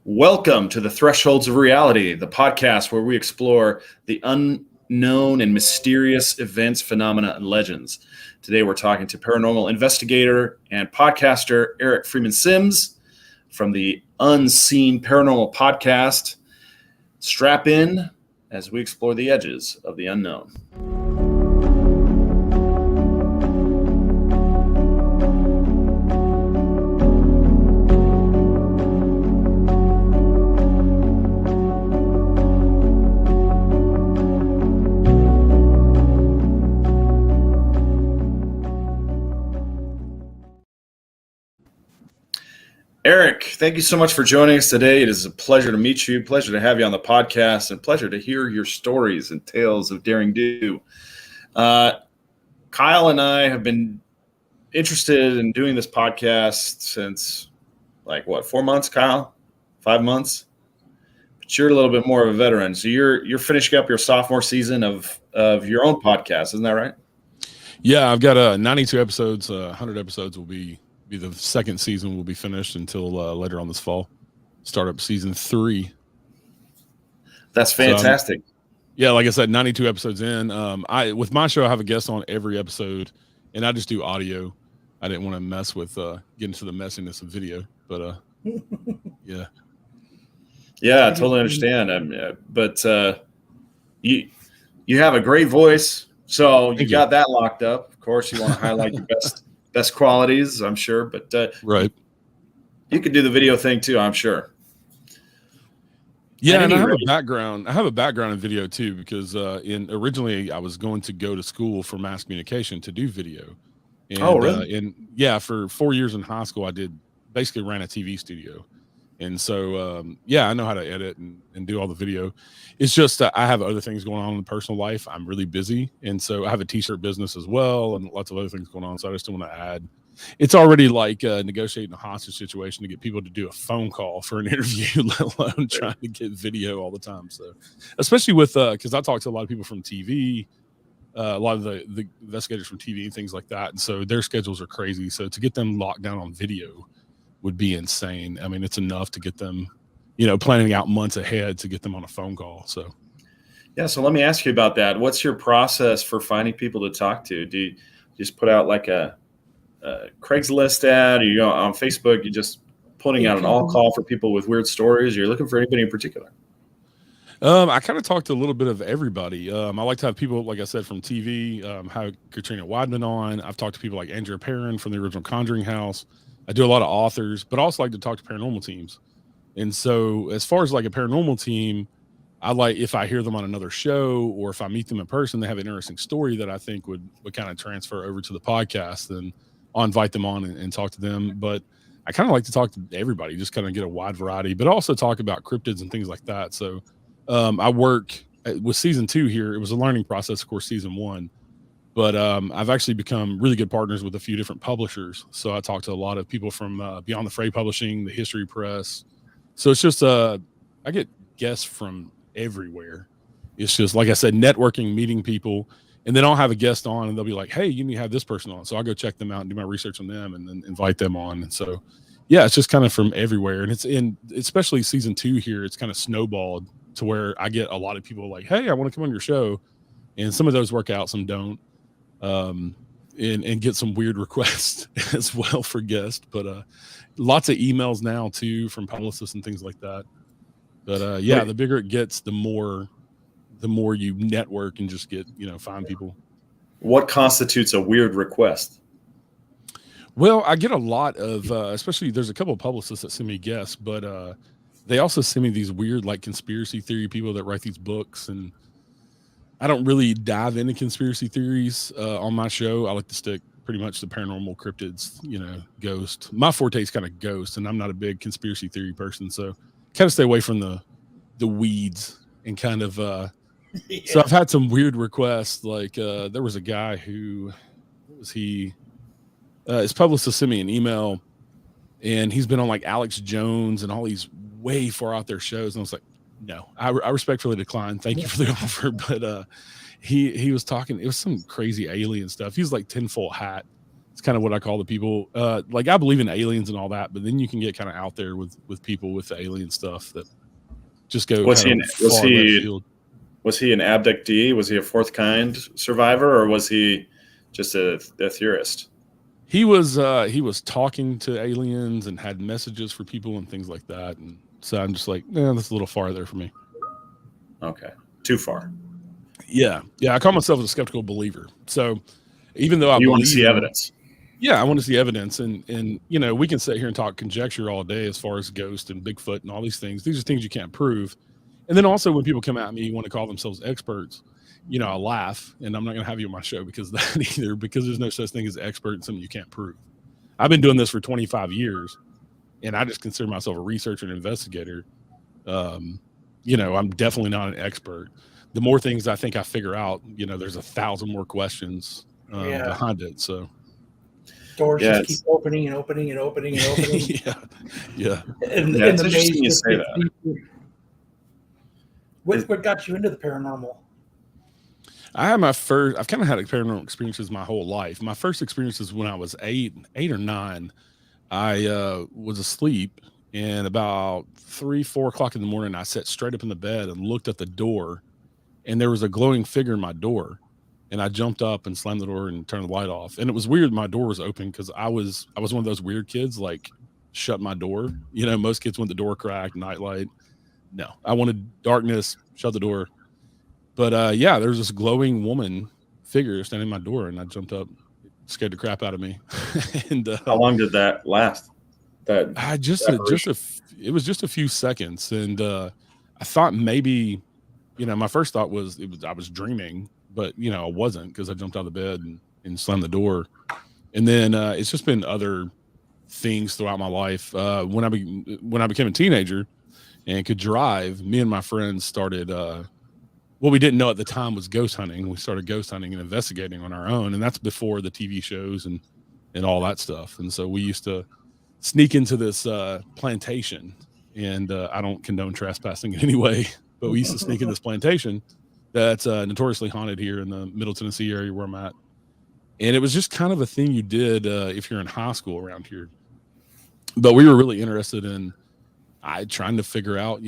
Welcome to the Thresholds of Reality, the podcast where we explore the unknown and mysterious events, phenomena, and legends. Today we're talking to paranormal investigator and podcaster Eric Freeman Sims from the Unseen Paranormal Podcast. Strap in as we explore the edges of the unknown. Eric, thank you so much for joining us today. It is a pleasure to meet you, pleasure to have you on the podcast, and pleasure to hear your stories and tales of daring do. Kyle and I have been interested in doing this podcast since, 4 months, Kyle? 5 months? But you're a little bit more of a veteran. So you're finishing up your sophomore season of your own podcast, isn't that right? Yeah, I've got 92 episodes. 100 episodes will be the second season will be finished until later on this fall. Start up season 3. That's fantastic. Yeah, like I said, 92 episodes in. With my show, I have a guest on every episode, and I just do audio. I didn't want to mess with getting to the messiness of video, but yeah. Yeah, I totally understand. But you have a great voice, so you got that locked up. Of course, you want to highlight your best qualities, I'm sure, but right, you could do the video thing too, I'm sure. Yeah, and I have a background in video too, because originally I was going to go to school for mass communication to do video. And, oh, really? For 4 years in high school, I basically ran a TV studio. And so, I know how to edit and do all the video. It's just I have other things going on in personal life. I'm really busy. And so I have a t-shirt business as well and lots of other things going on. So I just don't want to add. It's already like negotiating a hostage situation to get people to do a phone call for an interview, let alone trying to get video all the time. So especially with because I talk to a lot of people from TV, a lot of the investigators from TV and things like that. And so their schedules are crazy. So to get them locked down on video would be insane. I mean, it's enough to get them, planning out months ahead to get them on a phone call. So, yeah. So let me ask you about that. What's your process for finding people to talk to? Do you just put out like a Craigslist ad, or on Facebook? You just putting out an all call for people with weird stories? You're looking for anybody in particular? I kind of talked to a little bit of everybody. I like to have people, like I said, from TV, have Katrina Weidman on. I've talked to people like Andrea Perrin from the original Conjuring House. I do a lot of authors, but I also like to talk to paranormal teams. And so as far as like a paranormal team, I like if I hear them on another show or if I meet them in person, they have an interesting story that I think would kind of transfer over to the podcast, then I'll invite them on and talk to them. But I kind of like to talk to everybody, just kind of get a wide variety, but also talk about cryptids and things like that. So I work with season 2 here. It was a learning process, of course, season 1. But I've actually become really good partners with a few different publishers. So I talk to a lot of people from Beyond the Fray Publishing, the History Press. So it's just I get guests from everywhere. It's just, like I said, networking, meeting people. And then I'll have a guest on and they'll be like, hey, you need to have this person on. So I'll go check them out and do my research on them and then invite them on. And so, yeah, it's just kind of from everywhere. And especially season 2 here, it's kind of snowballed to where I get a lot of people like, hey, I want to come on your show. And some of those work out, some don't. And get some weird requests as well for guests, but lots of emails now too from publicists and things like that. But the bigger it gets, the more you network and just get find people. What constitutes a weird request? Well, I get a lot of especially there's a couple of publicists that send me guests, but they also send me these weird like conspiracy theory people that write these books, and I don't really dive into conspiracy theories on my show. I like to stick pretty much to paranormal, cryptids, ghost. My forte is kind of ghost, and I'm not a big conspiracy theory person, so kind of stay away from the weeds and kind of. So I've had some weird requests. Like there was a guy who, what was he? His publicist sent me an email, and he's been on like Alex Jones and all these way far out there shows, and I was like, no, I respectfully decline. Thank you for the offer. But he was talking, it was some crazy alien stuff. He was like tinfoil hat It's kind of what I call the people. Like I believe in aliens and all that, but then you can get kind of out there with people with the alien stuff that just go Was kind he of far left field. was he an abductee? Was he a fourth kind survivor, or was he just a theorist? He was talking to aliens and had messages for people and things like that. And so I'm just like, that's a little far there for me. Okay, too far. Yeah. I call myself a skeptical believer. So even though you want to see evidence. Yeah, I want to see evidence, and we can sit here and talk conjecture all day as far as ghost and Bigfoot and all these things. These are things you can't prove. And then also when people come at me want to call themselves experts, I laugh, and I'm not going to have you on my show because of that either, because there's no such thing as expert in something you can't prove. I've been doing this for 25 years, and I just consider myself a researcher and investigator. I'm definitely not an expert. The more things I think I figure out, there's 1,000 more questions behind it. So doors just keep opening and opening and opening and opening. yeah. And it's the interesting you maze say that. What got you into the paranormal? I've kind of had paranormal experiences my whole life. My first experiences when I was 8 or 9, I was asleep, and about 3-4 o'clock in the morning, I sat straight up in the bed and looked at the door, and there was a glowing figure in my door. And I jumped up and slammed the door and turned the light off. And it was weird. My door was open because I was one of those weird kids, like shut my door. Most kids want the door cracked, nightlight. No, I wanted darkness, shut the door. But there was this glowing woman figure standing at my door, and I jumped up, scared the crap out of me. And how long did that last? It was just a few seconds, and I thought maybe, my first thought was I was dreaming. But, I wasn't, because I jumped out of the bed and slammed the door. And then it's just been other things throughout my life. When I became a teenager and could drive, me and my friends started what we didn't know at the time was ghost hunting. We started ghost hunting and investigating on our own. And that's before the TV shows and all that stuff. And so we used to sneak into this plantation. And I don't condone trespassing in any way, but we used to sneak in this plantation that's notoriously haunted here in the Middle Tennessee area where I'm at. And it was just kind of a thing you did if you're in high school around here. But we were really interested in trying to figure out,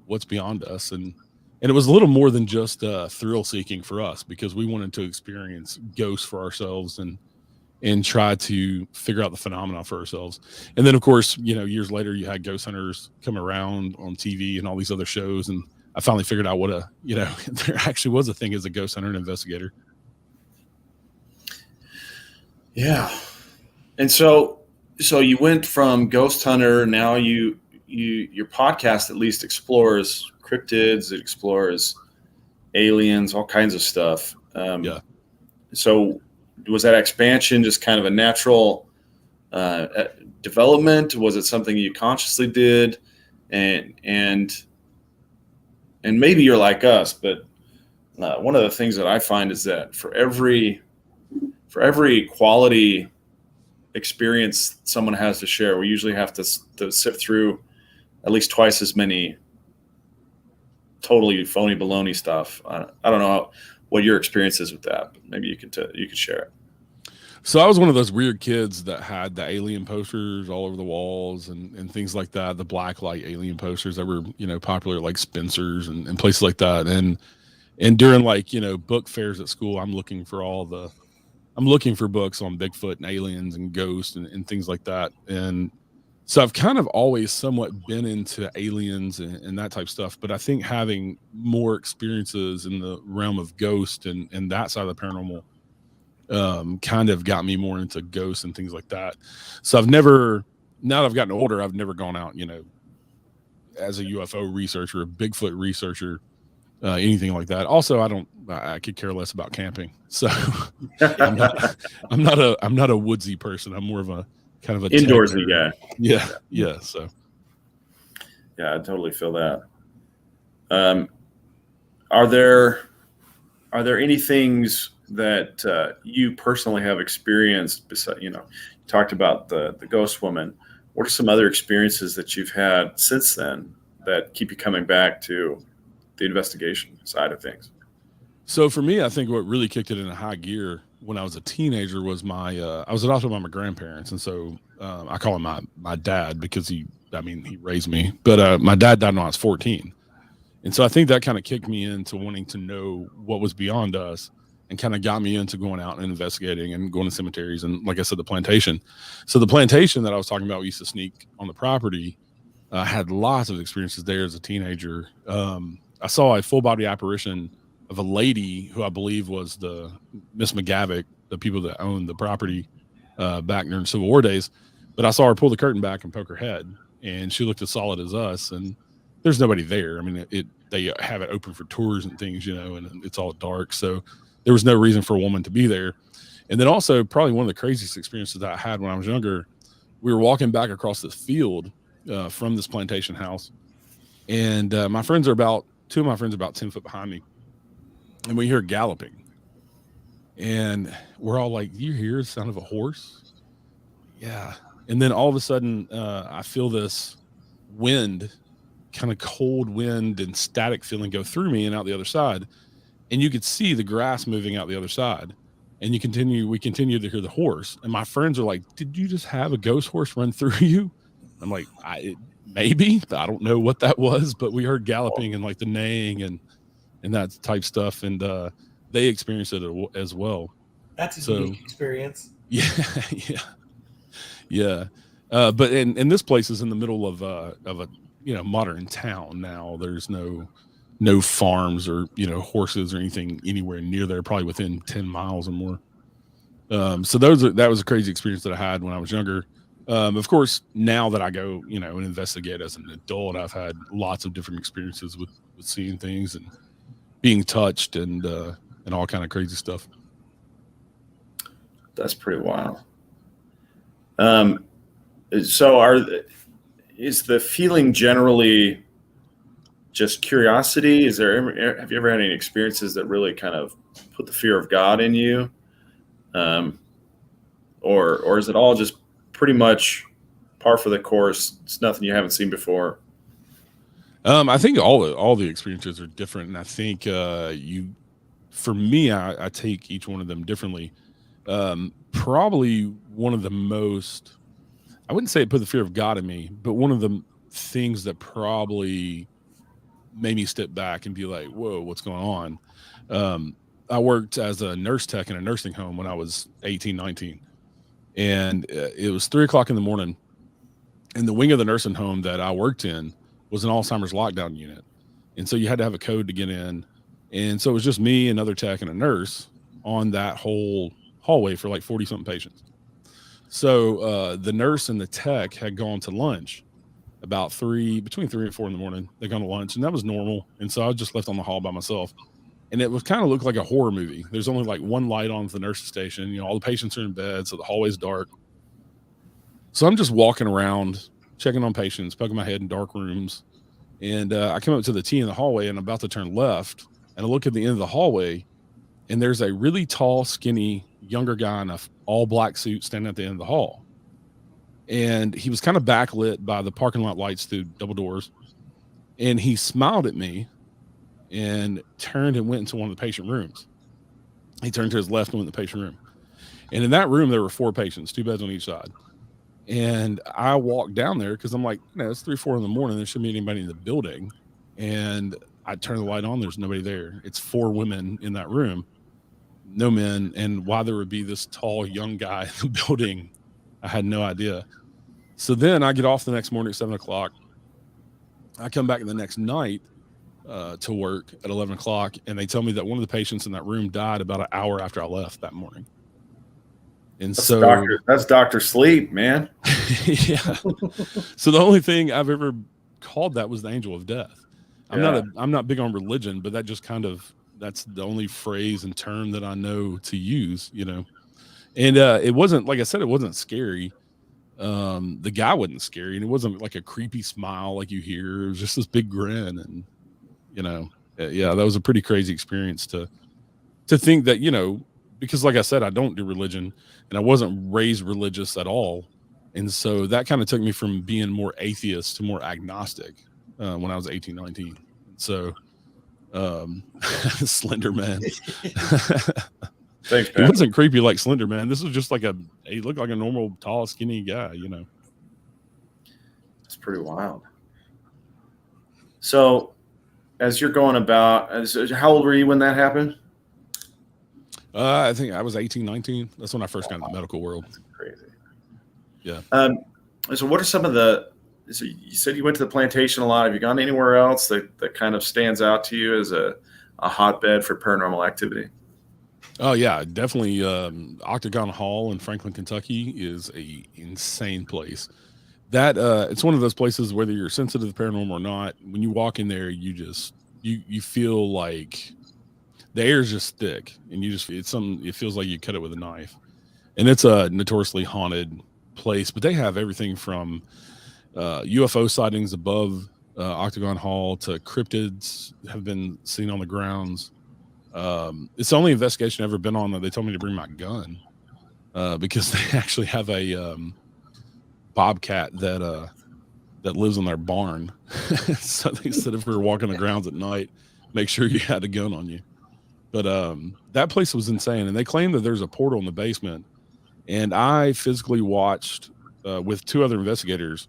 what's beyond us. And it was a little more than just thrill seeking for us, because we wanted to experience ghosts for ourselves and try to figure out the phenomena for ourselves. And then, of course, years later, you had ghost hunters come around on TV and all these other shows. And I finally figured out what there actually was a thing as a ghost hunter and investigator. Yeah. And so you went from ghost hunter. Now your podcast at least explores cryptids. It explores aliens, all kinds of stuff. So was that expansion just kind of a natural development? Was it something you consciously did? And maybe you're like us, but one of the things that I find is that for every quality experience someone has to share, we usually have to sift through at least twice as many totally phony baloney stuff. I don't know what your experience is with that, but maybe you could share it. So I was one of those weird kids that had the alien posters all over the walls and things like that, the black light alien posters that were, popular, like Spencer's and places like that. And during book fairs at school, I'm looking for books on Bigfoot and aliens and ghosts and things like that. And so I've kind of always somewhat been into aliens and that type of stuff. But I think having more experiences in the realm of ghost and that side of the paranormal kind of got me more into ghosts and things like that. So now that I've gotten older, I've never gone out, as a UFO researcher, a Bigfoot researcher, anything like that. Also, I could care less about camping. So I'm not a woodsy person. I'm more of a kind of a indoorsy guy. Yeah. So yeah, I totally feel that. Are there any things that you personally have experienced besides, you talked about the ghost woman? What are some other experiences that you've had since then that keep you coming back to the investigation side of things? So for me, I think what really kicked it into high gear when I was a teenager was I was adopted by my grandparents. And so I call him my dad because he raised me. But my dad died when I was 14. And so I think that kind of kicked me into wanting to know what was beyond us and kind of got me into going out and investigating and going to cemeteries. And like I said, the plantation. So the plantation that I was talking about, we used to sneak on the property. Had lots of experiences there as a teenager. I saw a full body apparition of a lady who I believe was the Miss McGavick, the people that owned the property back during Civil War days. But I saw her pull the curtain back and poke her head, and she looked as solid as us. And there's nobody there. I mean, they have it open for tours and things, and it's all dark. So there was no reason for a woman to be there. And then also probably one of the craziest experiences that I had when I was younger, we were walking back across this field from this plantation house. And two of my friends are about 10 foot behind me. And we hear galloping. And we're all like, you hear the sound of a horse? Yeah. And then all of a sudden, I feel this wind, kind of cold wind and static feeling go through me and out the other side. And you could see the grass moving out the other side. And we continue to hear the horse. And my friends are like, did you just have a ghost horse run through you? I'm like, maybe. I don't know what that was, but we heard galloping and like the neighing and that type stuff. And they experienced it as well. That's a unique experience. Yeah. Yeah. But in this place is in the middle of a modern town now. There's no farms or horses or anything anywhere near there, probably within 10 miles or more. So that was a crazy experience that I had when I was younger. Of course, now that I go and investigate as an adult, I've had lots of different experiences with seeing things and being touched and all kind of crazy stuff. That's pretty wild. So is the feeling generally just curiosity? Have you ever had any experiences that really kind of put the fear of God in you? Or is it all just pretty much par for the course? It's nothing you haven't seen before. I think all the experiences are different. And I think for me, I take each one of them differently. Probably one of the most, I wouldn't say it put the fear of God in me, but one of the things that probably made me step back and be like, whoa, what's going on? I worked as a nurse tech in a nursing home when I was 18, 19. And it was 3:00 in the morning. And the wing of the nursing home that I worked in was an Alzheimer's lockdown unit. And so you had to have a code to get in. And so it was just me, another tech, and a nurse on that whole hallway for like 40-something patients. So the nurse and the tech had gone to lunch about between 3 and 4 in the morning. They gone to lunch, and that was normal. And so I was just left on the hall by myself. And it was kind of looked like a horror movie. There's only like one light on at the nurse's station. All the patients are in bed, so the hallway's dark. So I'm just walking around, checking on patients, poking my head in dark rooms. And I come up to the T in the hallway, and I'm about to turn left. And I look at the end of the hallway, and there's a really tall, skinny, younger guy in an all-black suit standing at the end of the hall. And he was kind of backlit by the parking lot lights through double doors. And he smiled at me and turned and went into one of the patient rooms. He turned to his left and went in the patient room. And in that room, there were 4 patients, 2 beds on each side. And I walked down there because I'm like, it's 3, 4 in the morning. There shouldn't be anybody in the building. And I turn the light on. There's nobody there. It's 4 women in that room, no men. And why there would be this tall, young guy in the building, I had no idea. So then I get off the next morning at 7:00. I come back the next night to work at 11:00, and they tell me that one of the patients in that room died about an hour after I left that morning. And that's Dr. Sleep, man. Yeah. So the only thing I've ever called that was the angel of death. I'm not big on religion, but that just that's the only phrase and term that I know to use, And it wasn't, like I said, it wasn't scary. The guy wasn't scary, and it wasn't like a creepy smile like you hear. It was just this big grin, and that was a pretty crazy experience to think that, because like I said, I don't do religion, and I wasn't raised religious at all. And so that kind of took me from being more atheist to more agnostic when I was 18, 19. So Slender Man. Thanks, He Pat. wasn't creepy like Slender Man. This was just like he looked like a normal, tall, skinny guy, It's pretty wild. So, as you're going about, how old were you when that happened? I think I was 18, 19. That's when I first got into the medical world. That's crazy. Yeah. So what are some of so you said you went to the Plantation a lot. Have you gone anywhere else that kind of stands out to you as a hotbed for paranormal activity? Oh yeah, definitely. Octagon Hall in Franklin, Kentucky is a insane place. That it's one of those places, whether you're sensitive to paranormal or not, when you walk in there, you feel like the air is just thick, and it feels like you cut it with a knife. And it's a notoriously haunted place, but they have everything from UFO sightings above Octagon Hall to cryptids have been seen on the grounds. It's the only investigation I've ever been on that they told me to bring my gun because they actually have a bobcat that lives in their barn. So they said if we were walking the grounds at night, make sure you had a gun on you. But that place was insane, and they claim that there's a portal in the basement. And I physically watched with two other investigators,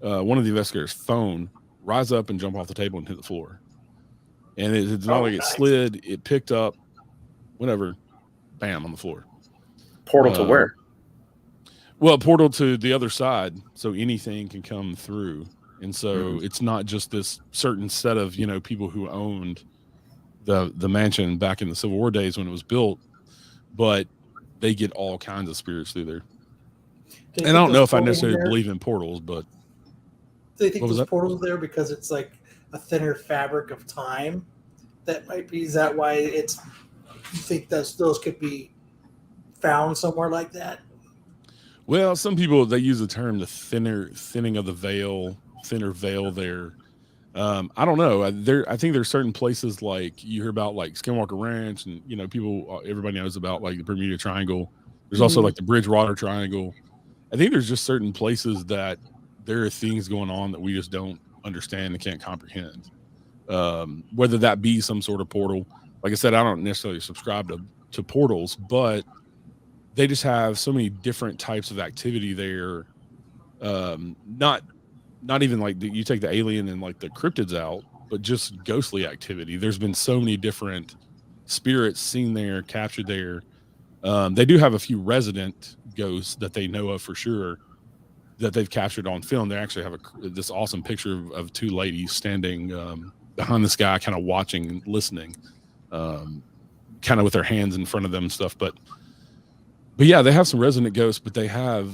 one of the investigators' phone rise up and jump off the table and hit the floor. And it's not like it slid, it picked up, whatever, bam, on the floor. Portal to where? Well, portal to the other side, so anything can come through. And so it's not just this certain set of, people who owned the mansion back in the Civil War days when it was built, but they get all kinds of spirits through there. And I don't know if I necessarily believe in portals, but do they think there's portals there because it's like a thinner fabric of time? That might be. Is that why you think those could be found somewhere like that? Well, some people, they use the term the thinning of the veil, thinner veil there. I don't know. I think there's certain places like you hear about like Skinwalker Ranch, and everybody knows about like the Bermuda Triangle. There's also like the Bridgewater Triangle. I think there's just certain places that there are things going on that we just don't understand and can't comprehend. Whether that be some sort of portal. Like I said, I don't necessarily subscribe to portals, but they just have so many different types of activity there. Not even like you take the alien and like the cryptids out, but just ghostly activity. There's been so many different spirits seen there, captured there. They do have a few resident ghosts that they know of for sure that they've captured on film. They actually have this awesome picture of two ladies standing behind this guy, kind of watching, listening, kind of with their hands in front of them and stuff. But yeah, they have some resident ghosts, but they have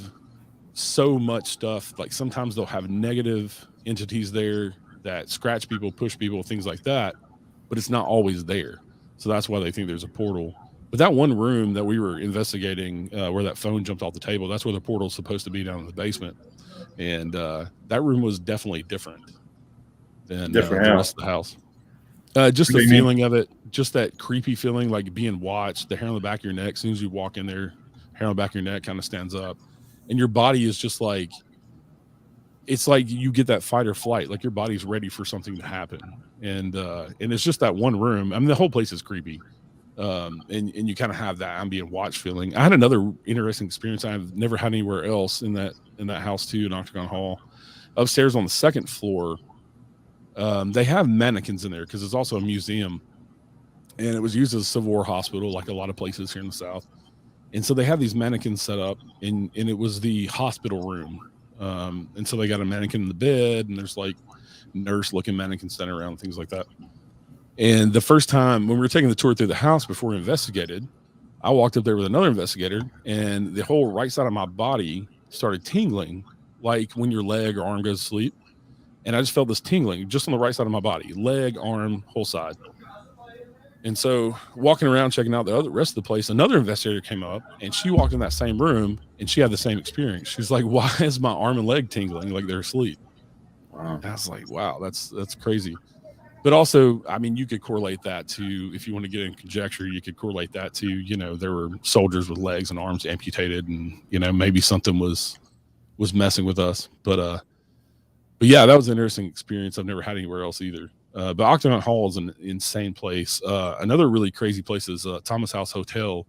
so much stuff. Like sometimes they'll have negative entities there that scratch people, push people, things like that, but it's not always there. So that's why they think there's a portal. But that one room that we were investigating where that phone jumped off the table, that's where the portal's supposed to be, down in the basement. And that room was definitely different than the rest of the house. Just the feeling of it, just that creepy feeling, like being watched, the hair on the back of your neck. As soon as you walk in there, hair on the back of your neck kind of stands up. And your body is just like, it's like you get that fight or flight, like your body's ready for something to happen. And it's just that one room. I mean, the whole place is creepy. And you kind of have that I'm being watched feeling. I had another interesting experience I've never had anywhere else in that house too, in Octagon Hall. Upstairs on the second floor, they have mannequins in there because it's also a museum, and it was used as a Civil War hospital, like a lot of places here in the South. And so they have these mannequins set up, and it was the hospital room. And so they got a mannequin in the bed, and there's like nurse-looking mannequins standing around, things like that. And the first time when we were taking the tour through the house before we investigated, I walked up there with another investigator, and the whole right side of my body started tingling, like when your leg or arm goes to sleep. And I just felt this tingling just on the right side of my body, leg, arm, whole side. And so walking around, checking out the rest of the place, another investigator came up, and she walked in that same room, and she had the same experience. She's like, why is my arm and leg tingling like they're asleep? Wow. And I was like, wow, that's crazy. But also, I mean, you could correlate that to, if you want to get in conjecture, you could correlate that to, there were soldiers with legs and arms amputated, and, maybe something was messing with us. But yeah, that was an interesting experience. I've never had anywhere else either. But Octagon Hall is an insane place. Another really crazy place is Thomas House Hotel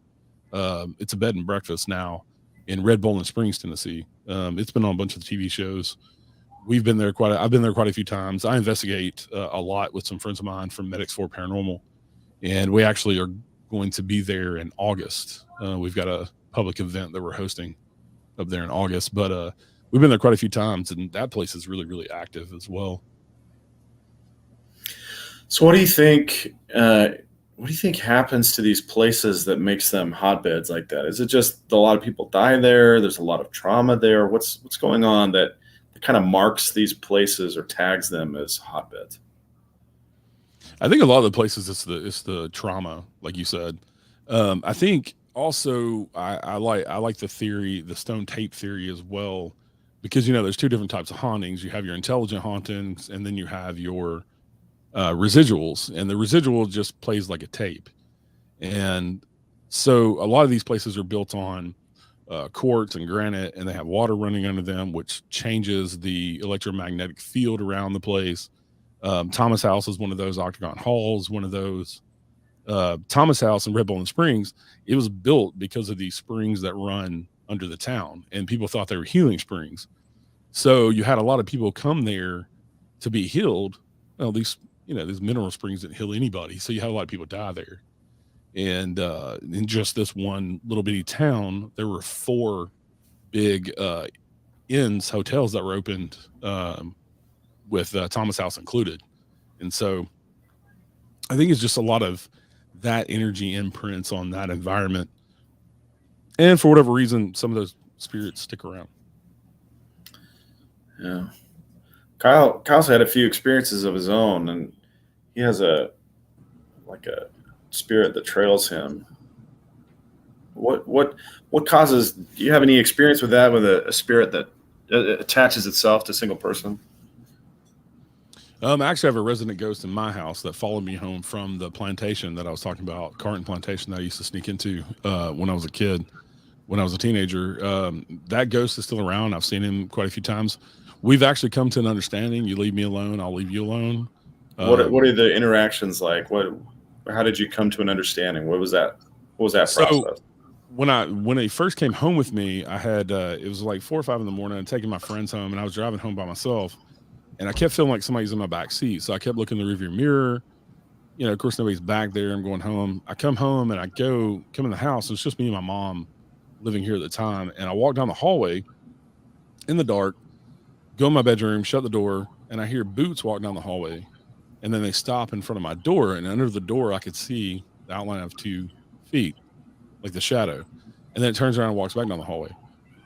It's a bed and breakfast now in Red Bowling Springs, Tennessee. It's been on a bunch of TV shows. I've been there quite a few times. I investigate a lot with some friends of mine from Medics for Paranormal, and we actually are going to be there in August. We've got a public event that we're hosting up there in August, but we've been there quite a few times, and that place is really, really active as well. So what do you think? What do you think happens to these places that makes them hotbeds like that? Is it just a lot of people die there? There's a lot of trauma there. What's going on that kind of marks these places or tags them as hotbeds? I think a lot of the places it's the trauma, like you said. I think also I like the theory, the stone tape theory as well, because there's two different types of hauntings. You have your intelligent hauntings, and then you have your residuals, and the residual just plays like a tape. And so a lot of these places are built on quartz and granite, and they have water running under them, which changes the electromagnetic field around the place. Thomas House is one of those. Octagon Hall is one of those. Thomas House in Red Bowling Springs, it was built because of these springs that run under the town, and people thought they were healing springs. So you had a lot of people come there to be healed. Well, these mineral springs didn't heal anybody, so you had a lot of people die there. And in just this one little bitty town, there were 4 big inns, hotels that were opened with Thomas House included. And so I think it's just a lot of that energy imprints on that environment. And for whatever reason, some of those spirits stick around. Yeah. Kyle's had a few experiences of his own, and he has a spirit that trails him. What causes? Do you have any experience with that, with a spirit that attaches itself to a single person? I actually have a resident ghost in my house that followed me home from the plantation that I was talking about, Carton Plantation, that I used to sneak into when I was a kid, when I was a teenager. That ghost is still around. I've seen him quite a few times. We've actually come to an understanding. You leave me alone, I'll leave you alone. What are the interactions like? How did you come to an understanding? What was that process? So when he first came home with me, I had it was like 4 or 5 in the morning. I'm taking my friends home, and I was driving home by myself, and I kept feeling like somebody's in my back seat. So I kept looking in the rearview mirror. Of course, nobody's back there. I'm going home. I come home and I come in the house, and it's just me and my mom living here at the time. And I walk down the hallway in the dark, go in my bedroom, shut the door, and I hear boots walk down the hallway. And then they stop in front of my door, and under the door, I could see the outline of 2 feet, like the shadow. And then it turns around and walks back down the hallway.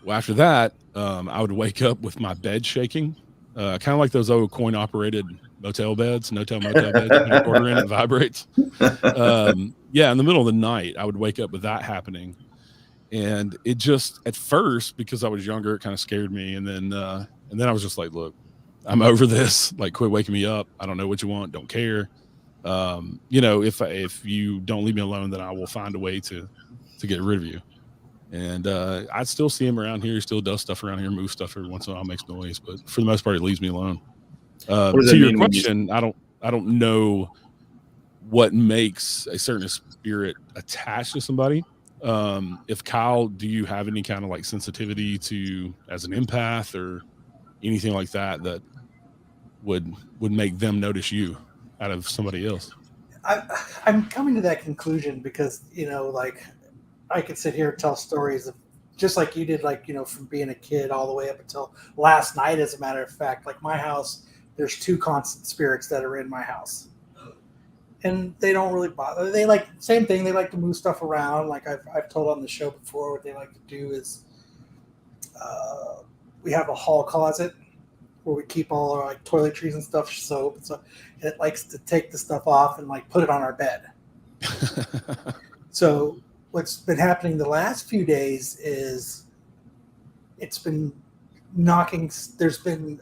Well, after that, I would wake up with my bed shaking, kind of like those old coin-operated motel beds, motel beds. You put a quarter in, it vibrates. Yeah, in the middle of the night, I would wake up with that happening. And it just, at first, because I was younger, it kind of scared me. And then I was just like, look, I'm over this. Like, quit waking me up. I don't know what you want. Don't care. If you don't leave me alone, then I will find a way to get rid of you. And I still see him around here. He still does stuff around here, moves stuff every once in a while, makes noise. But for the most part, he leaves me alone. To your question, I don't know what makes a certain spirit attached to somebody. If Kyle, do you have any kind of like sensitivity to as an empath or anything like that would make them notice you out of somebody else? I'm coming to that conclusion because, like I could sit here and tell stories of just like you did, like, from being a kid all the way up until last night. As a matter of fact, like my house, there's 2 constant spirits that are in my house, and they don't really bother. They like same thing. They like to move stuff around. Like I've told on the show before, what they like to do is we have a hall closet where we keep all our like toiletries and stuff, soap. So it likes to take the stuff off and like put it on our bed. So what's been happening the last few days is it's been knocking. There's been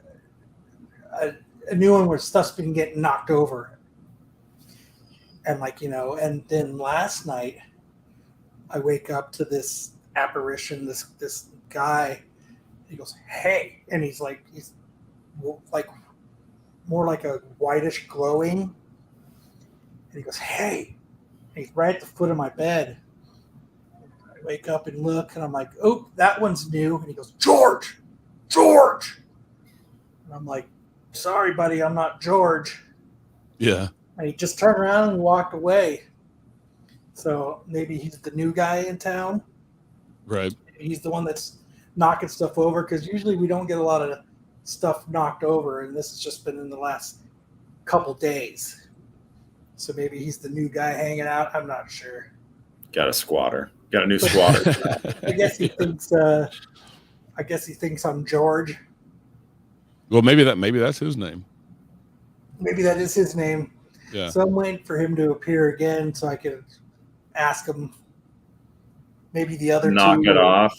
a new one where stuff's been getting knocked over. And and then last night I wake up to this apparition, this guy. He goes, "Hey," and he's like more like a whitish glowing. And he goes, "Hey," and he's right at the foot of my bed. wake up and look, and I'm like, oh, that one's new. And he goes, George. And I'm like, sorry, buddy, I'm not George. Yeah. And he just turned around and walked away. So maybe he's the new guy in town. Right. He's the one that's knocking stuff over, because usually we don't get a lot of stuff knocked over, and this has just been in the last couple days. So maybe he's the new guy hanging out. I'm not sure. Got a squatter. Got a new squatter. I guess he thinks. I guess he thinks I'm George. Well, maybe that's his name. Maybe that is his name. Yeah. So I'm waiting for him to appear again so I can ask him. Maybe the other knock two. it off.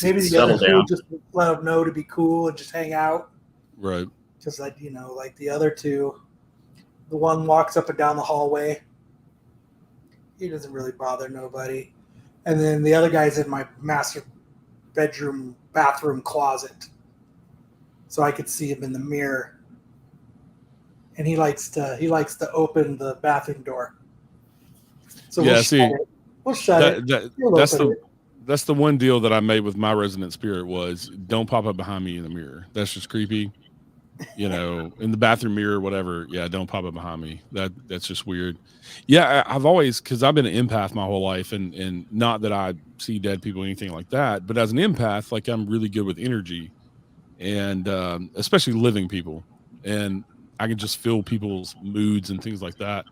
Maybe the Settle other two down. just let him know to be cool and just hang out. Right. Because, like the other two, the one walks up and down the hallway. He doesn't really bother nobody. And then the other guy's in my master bathroom closet. So I could see him in the mirror. And he likes to open the bathroom door. So yeah, we'll shut it. That's the one deal that I made with my resident spirit was don't pop up behind me in the mirror. That's just creepy. In the bathroom mirror, whatever. Yeah, don't pop up behind me. That's just weird. Yeah, I've always, because I've been an empath my whole life, and not that I see dead people or anything like that, but as an empath, like I'm really good with energy, and especially living people, and I can just feel people's moods and things like that.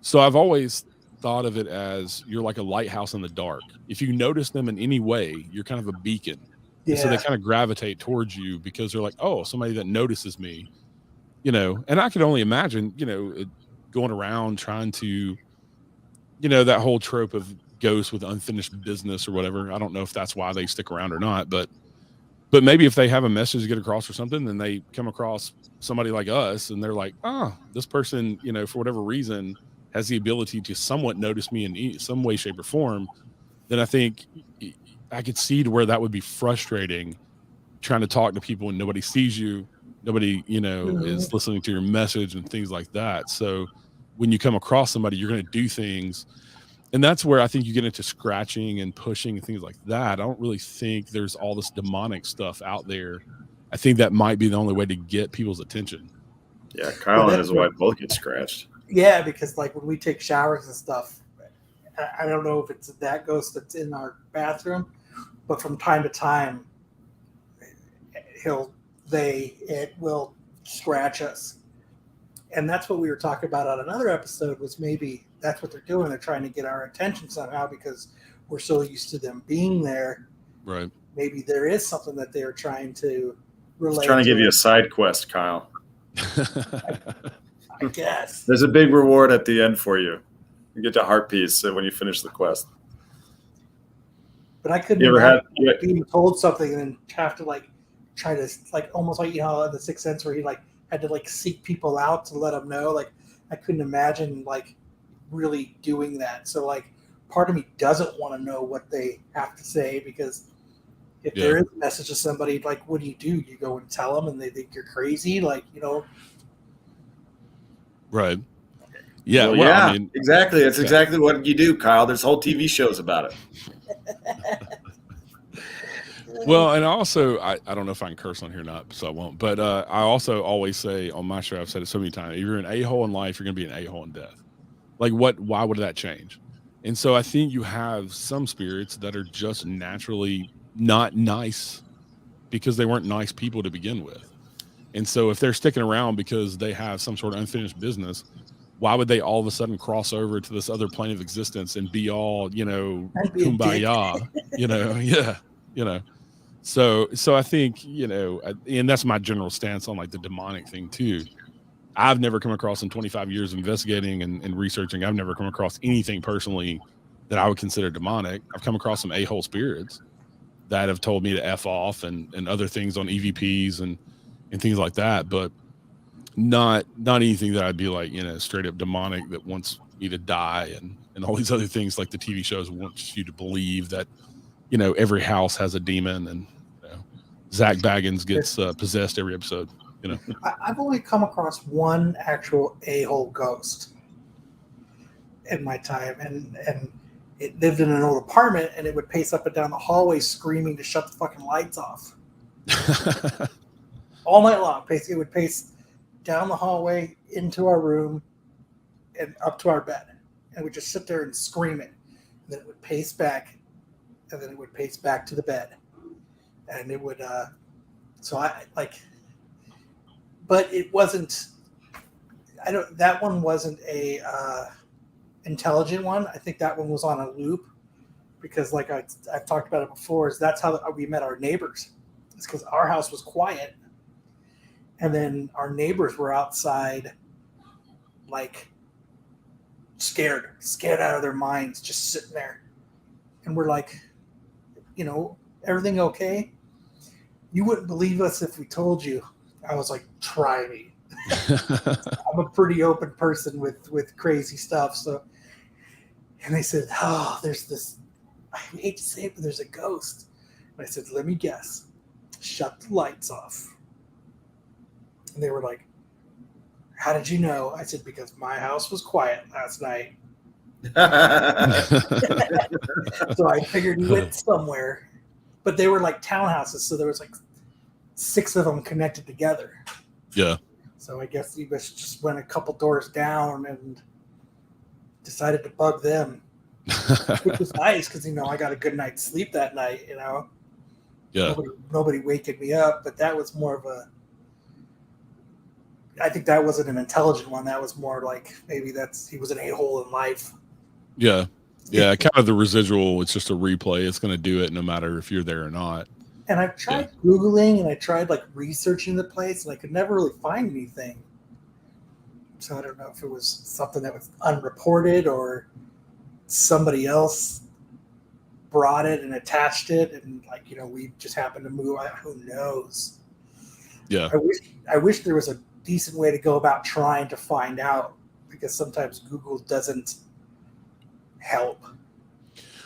So I've always thought of it as you're like a lighthouse in the dark. If you notice them in any way, you're kind of a beacon. Yeah. So they kind of gravitate towards you because they're like, oh, somebody that notices me, and I could only imagine, going around trying to, that whole trope of ghosts with unfinished business or whatever. I don't know if that's why they stick around or not, but maybe if they have a message to get across or something, then they come across somebody like us and they're like, oh, this person, for whatever reason has the ability to somewhat notice me in some way, shape or form. Then I think I could see to where that would be frustrating, trying to talk to people and nobody sees you, nobody, is listening to your message and things like that. So when you come across somebody, you're going to do things. And that's where I think you get into scratching and pushing and things like that. I don't really think there's all this demonic stuff out there. I think that might be the only way to get people's attention. Yeah, Kyle and his wife both get scratched. Yeah, because like when we take showers and stuff, I don't know if it's that ghost that's in our bathroom, but from time to time, it will scratch us. And that's what we were talking about on another episode, was maybe that's what they're doing. They're trying to get our attention somehow because we're so used to them being there. Right. Maybe there is something that they're trying to relate. He's trying to give you a side quest, Kyle. I guess. There's a big reward at the end for you. You get the heart piece when you finish the quest. But I couldn't being told something and then have to try to almost like the Sixth Sense where he had to seek people out to let them know. I couldn't imagine really doing that. So part of me doesn't want to know what they have to say, because if there is a message to somebody, what do? You go and tell them and they think you're crazy, Right. Yeah. Well, yeah, I mean, exactly. That's exactly what you do, Kyle. There's whole TV shows about it. Well, and also, I don't know if I can curse on here or not, so I won't. But I also always say on my show, I've said it so many times, if you're an a-hole in life, you're going to be an a-hole in death. Why would that change? And so I think you have some spirits that are just naturally not nice because they weren't nice people to begin with. And so if they're sticking around because they have some sort of unfinished business, why would they all of a sudden cross over to this other plane of existence and be all, kumbaya, So I think, and that's my general stance on the demonic thing too. I've never come across in 25 years of investigating and researching, I've never come across anything personally that I would consider demonic. I've come across some a-hole spirits that have told me to F off and other things on EVPs and things like that, but not anything that I'd be straight up demonic that wants me to die and all these other things like the TV shows want you to believe that, every house has a demon and Zach Baggins gets possessed every episode. I've only come across one actual a-hole ghost in my time, and it lived in an old apartment, and it would pace up and down the hallway screaming to shut the fucking lights off. All night long. It would pace down the hallway into our room and up to our bed. And we'd just sit there and scream it. And then it would pace back, and then it would pace back to the bed. And it would, but it wasn't, that one wasn't a intelligent one. I think that one was on a loop because like I've talked about it before, is that's how we met our neighbors. It's because our house was quiet. And then our neighbors were outside, like scared out of their minds, just sitting there. And we're like, everything okay? You wouldn't believe us if we told you. I was like, try me. I'm a pretty open person with crazy stuff. So, and they said, oh, there's this, I hate to say it, but there's a ghost. And I said, let me guess. Shut the lights off. And they were like, how did you know? I said, because my house was quiet last night. So I figured he went somewhere. But they were like townhouses, so there was like 6 of them connected together. Yeah. So I guess he just went a couple doors down and decided to bug them, which was nice because, I got a good night's sleep that night, Yeah. Nobody waking me up, but that was more of I think that wasn't an intelligent one. That was more like maybe he was an a-hole in life. Yeah. Yeah. Kind of the residual. It's just a replay. It's going to do it no matter if you're there or not. And I've tried Googling and I tried like researching the place and I could never really find anything. So I don't know if it was something that was unreported or somebody else brought it and attached it. And we just happened to move. Who knows? Yeah. I wish there was a decent way to go about trying to find out, because sometimes Google doesn't help.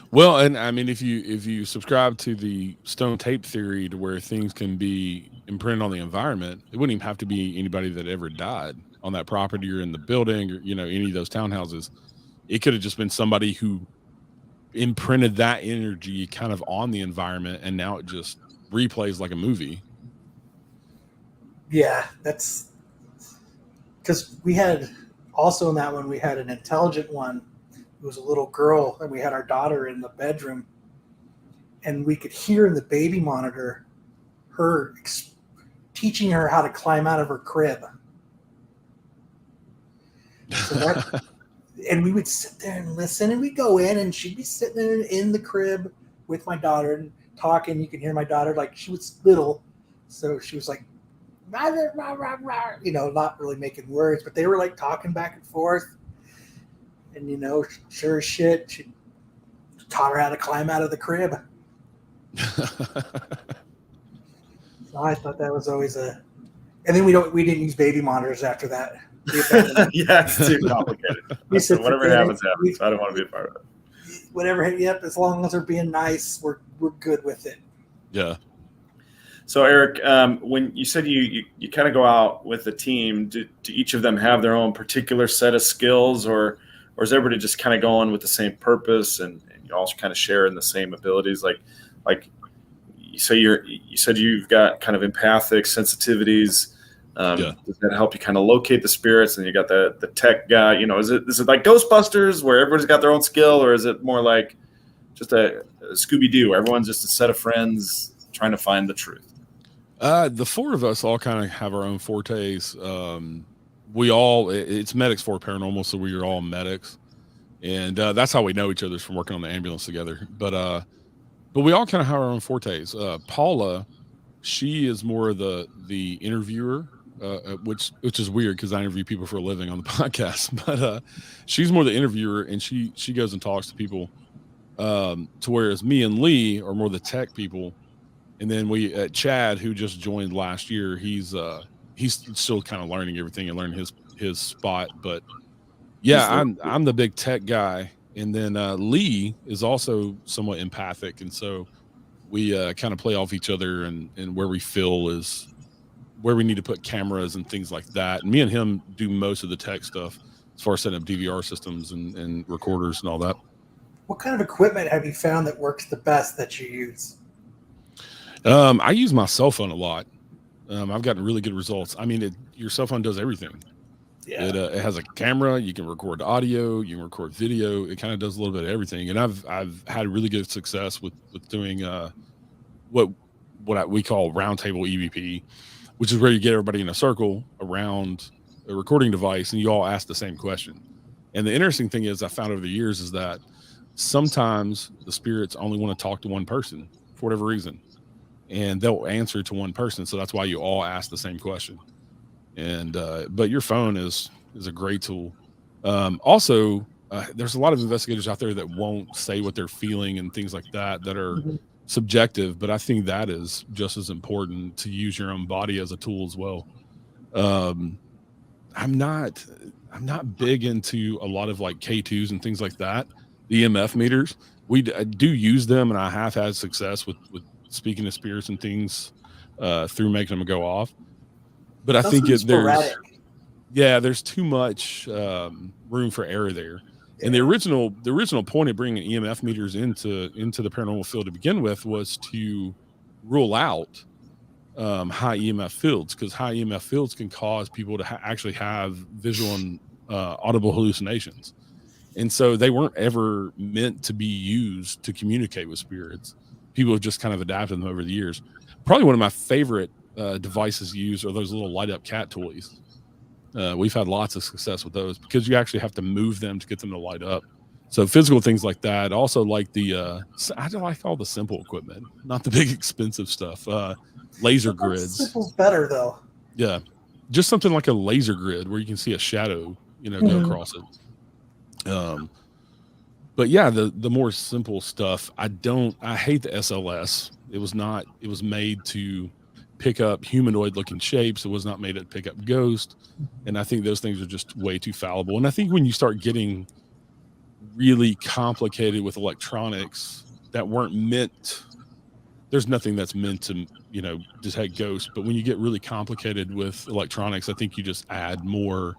Well, and I mean, if you subscribe to the stone tape theory to where things can be imprinted on the environment, it wouldn't even have to be anybody that ever died on that property or in the building or, any of those townhouses. It could have just been somebody who imprinted that energy kind of on the environment, and now it just replays like a movie. Yeah, that's because we had also in that one, we had an intelligent one. It was a little girl, and we had our daughter in the bedroom, and we could hear in the baby monitor her teaching her how to climb out of her crib. So and we would sit there and listen, and we'd go in, and she'd be sitting there in the crib with my daughter and talking. You can hear my daughter, like she was little, so she was like, not really making words, but they were like talking back and forth. And, sure as shit, she taught her how to climb out of the crib. So I thought that was always and then we didn't use baby monitors after that. Yeah, it's too complicated. So whatever happens. I don't want to be a part of it. Whatever, yep, as long as they're being nice, we're good with it. Yeah. So Eric, when you said you kind of go out with the team, do each of them have their own particular set of skills, or is everybody just kind of going with the same purpose and you all kind of share in the same abilities? Like you said you've got kind of empathic sensitivities. Does that help you kind of locate the spirits? And you got the tech guy. Is it like Ghostbusters where everybody's got their own skill, or is it more like just a Scooby-Doo where everyone's just a set of friends trying to find the truth? The 4 of us all kind of have our own fortes. It's medics for paranormal, so we are all medics, and that's how we know each other, from working on the ambulance together. But we all kind of have our own fortes. Paula, she is more of the interviewer, which is weird because I interview people for a living on the podcast. But she's more the interviewer, and she goes and talks to people. To whereas me and Lee are more the tech people. And then Chad, who just joined last year, he's still kind of learning everything and learning his spot. But yeah, I'm the big tech guy. And then Lee is also somewhat empathic. And so we kind of play off each other and where we feel is where we need to put cameras and things like that. And me and him do most of the tech stuff as far as setting up DVR systems and recorders and all that. What kind of equipment have you found that works the best that you use? I use my cell phone a lot. I've gotten really good results. I mean, your cell phone does everything. Yeah. It has a camera. You can record audio. You can record video. It kind of does a little bit of everything. And I've had really good success with doing what we call roundtable EVP, which is where you get everybody in a circle around a recording device and you all ask the same question. And the interesting thing is I found over the years is that sometimes the spirits only want to talk to one person for whatever reason, and they'll answer to one person. So that's why you all ask the same question. And but your phone is a great tool. Also, there's a lot of investigators out there that won't say what they're feeling and things like that are subjective, but I think that is just as important, to use your own body as a tool as well. I'm not big into a lot of like K2s and things like that. The EMF meters, I do use them, and I have had success with speaking to spirits and things through making them go off. But I think there's too much room for error there. And the original point of bringing EMF meters into the paranormal field to begin with was to rule out high EMF fields, because high EMF fields can cause people to actually have visual and audible hallucinations. And so they weren't ever meant to be used to communicate with spirits. People have just kind of adapted them over the years. Probably one of my favorite devices used are those little light up cat toys. We've had lots of success with those because you actually have to move them to get them to light up. So physical things like that. Also like I like all the simple equipment, not the big expensive stuff. Laser grids. Simple's better though. Yeah. Just something like a laser grid where you can see a shadow, go across it. But yeah, the more simple stuff, I hate the SLS. It was made to pick up humanoid looking shapes. It was not made to pick up ghosts. And I think those things are just way too fallible. And I think when you start getting really complicated with electronics that weren't meant, there's nothing that's meant to, detect ghosts. But when you get really complicated with electronics, I think you just add more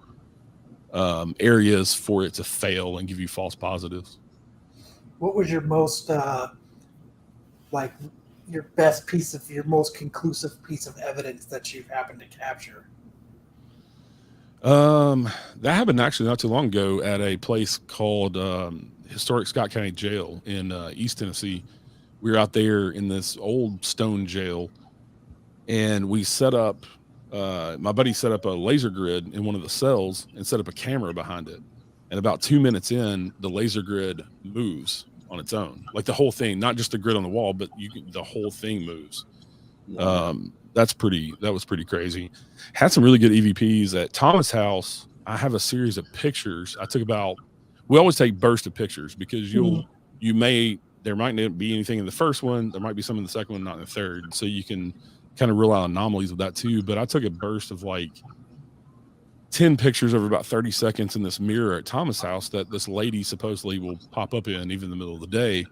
areas for it to fail and give you false positives. What was your most your most conclusive piece of evidence that you've happened to capture? That happened actually not too long ago at a place called Historic Scott County Jail in East Tennessee. We were out there in this old stone jail, and we set up my buddy set up a laser grid in one of the cells and set up a camera behind it. And about 2 minutes in, the laser grid moves on its own, like the whole thing, not just the grid on the wall, but the whole thing moves. Wow. That was pretty crazy. Had some really good EVPs at Thomas' house. I have a series of pictures. We always take bursts of pictures because there might not be anything in the first one. There might be some in the second one, not in the third. So you can kind of rule out anomalies with that too. But I took a burst of like 10 pictures over about 30 seconds in this mirror at Thomas' house that this lady supposedly will pop up in even in the middle of the day.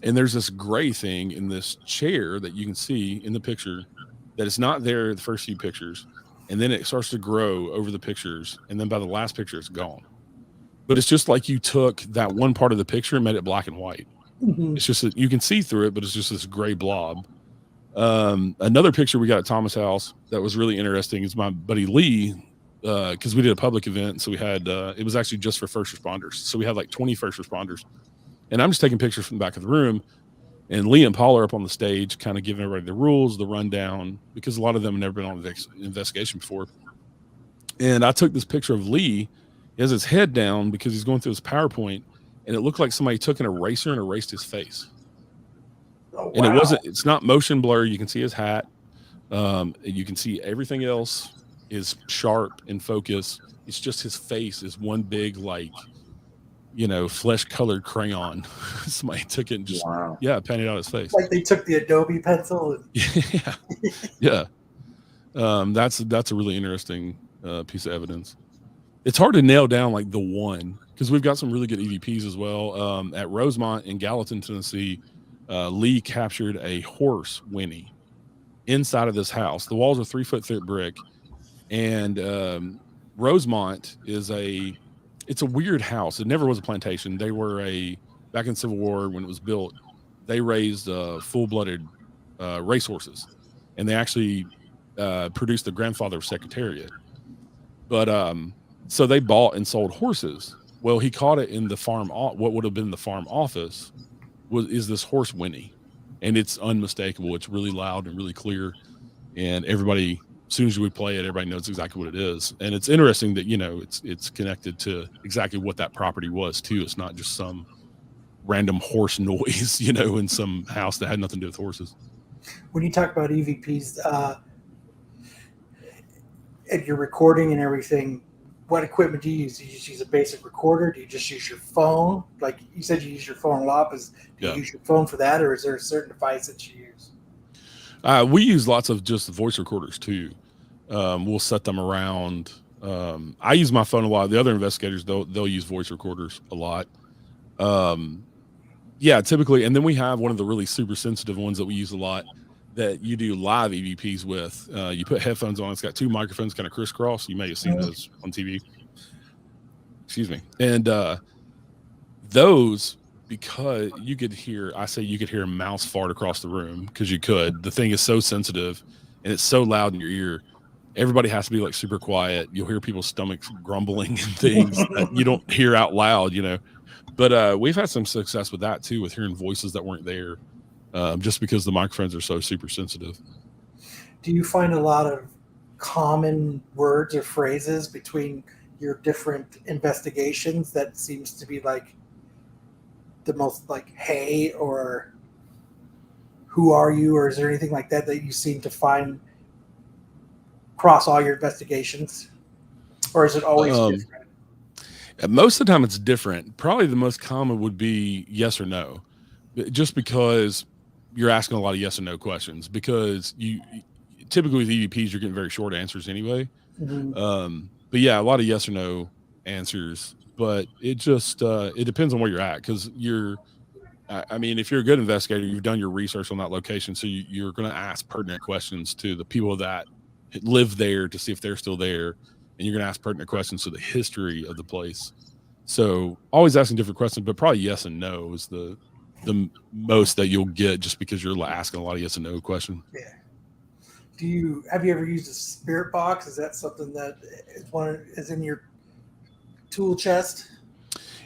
And there's this gray thing in this chair that you can see in the picture that is not there the first few pictures. And then it starts to grow over the pictures. And then by the last picture, it's gone. But it's just like you took that one part of the picture and made it black and white. Mm-hmm. It's just that you can see through it, but it's just this gray blob. Another picture we got at Thomas' house that was really interesting is my buddy Lee, because we did a public event. So we had, it was actually just for first responders. So we had like 20 first responders. And I'm just taking pictures from the back of the room. And Lee and Paul are up on the stage, kind of giving everybody the rules, the rundown, because a lot of them have never been on the investigation before. And I took this picture of Lee. He has his head down because he's going through his PowerPoint, and it looked like somebody took an eraser and erased his face. Oh, wow. And it's not motion blur. You can see his hat. You can see everything else is sharp and focused. It's just his face is one big, like, flesh colored crayon. Somebody took it and just, painted out his face. Like they took the Adobe pencil. Yeah. That's a really interesting piece of evidence. It's hard to nail down like the one, because we've got some really good EVPs as well. At Rosemont in Gallatin, Tennessee, Lee captured a horse whinny inside of this house. The walls are 3 foot thick brick, and Rosemont is it's a weird house. It never was a plantation. They were back in Civil War when it was built, they raised full-blooded racehorses, and they actually produced the grandfather of Secretariat. But so they bought and sold horses. Well, he caught it in the farm. What would have been the farm office is this horse whinny, and it's unmistakable. It's really loud and really clear, and everybody, as soon as you would play it, everybody knows exactly what it is. And it's interesting that it's connected to exactly what that property was too. It's not just some random horse noise, in some house that had nothing to do with horses. When you talk about EVPs, and your recording and everything, what equipment do you use? Do you just use a basic recorder? Do you just use your phone? Like you said, you use your phone a lot. Do you use your phone for that, or is there a certain device that you use? We use lots of just voice recorders too. We'll set them around. I use my phone a lot. The other investigators, they'll use voice recorders a lot. Typically. And then we have one of the really super sensitive ones that we use a lot that you do live EVPs with. You put headphones on. It's got two microphones kind of crisscross. You may have seen those on TV. Excuse me. And those, because you could hear a mouse fart across the room, because you could. The thing is so sensitive and it's so loud in your ear. Everybody has to be like super quiet. You'll hear people's stomachs grumbling and things that you don't hear out loud, But we've had some success with that too, with hearing voices that weren't there, just because the microphones are so super sensitive. Do you find a lot of common words or phrases between your different investigations that seems to be like the most like, hey, or who are you, or is there anything like that you seem to find across all your investigations, or is it always different? Most of the time it's different. Probably the most common would be yes or no, just because you're asking a lot of yes or no questions, because you typically with EVPs, you're getting very short answers anyway. Mm-hmm. But yeah, a lot of yes or no answers, but it just, it depends on where you're at. Cause if you're a good investigator, you've done your research on that location. So you're going to ask pertinent questions to the people that live there to see if they're still there. And you're going to ask pertinent questions to the history of the place. So always asking different questions, but probably yes and no is the most that you'll get, just because you're asking a lot of yes and no questions. Yeah. Have you ever used a spirit box? Is that something that is in your tool chest?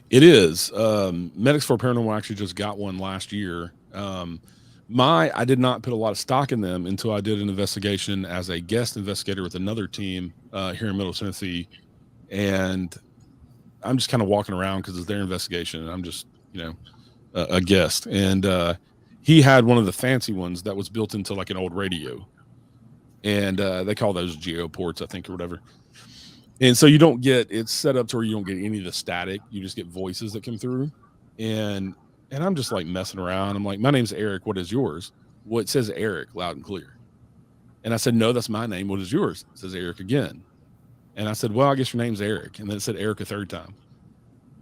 It is. Medics for Paranormal actually just got one last year. I did not put a lot of stock in them until I did an investigation as a guest investigator with another team here in Middle Tennessee. And I'm just kind of walking around because it's their investigation, and I'm just, a guest. And he had one of the fancy ones that was built into like an old radio. And they call those geoports, I think, or whatever. And so it's set up to where you don't get any of the static. You just get voices that come through. And I'm just like messing around. I'm like, my name's Eric. What is yours? Well, it says Eric loud and clear. And I said, no, that's my name. What is yours? It says Eric again. And I said, well, I guess your name's Eric. And then it said Eric a third time.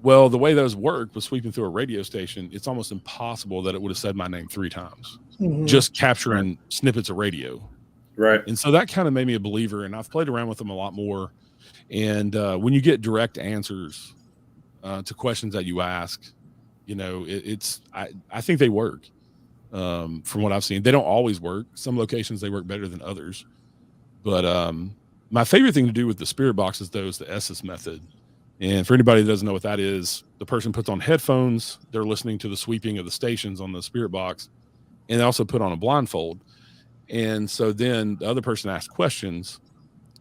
Well, the way those work was sweeping through a radio station. It's almost impossible that it would have said my name 3 times, just capturing snippets of radio. Right. And so that kind of made me a believer, and I've played around with them a lot more. And when you get direct answers to questions that you ask, I think they work. From what I've seen, they don't always work. Some locations they work better than others. But my favorite thing to do with the spirit boxes, though, is the Estes method. And for anybody that doesn't know what that is, the person puts on headphones. They're listening to the sweeping of the stations on the spirit box, and they also put on a blindfold. And so then the other person asks questions,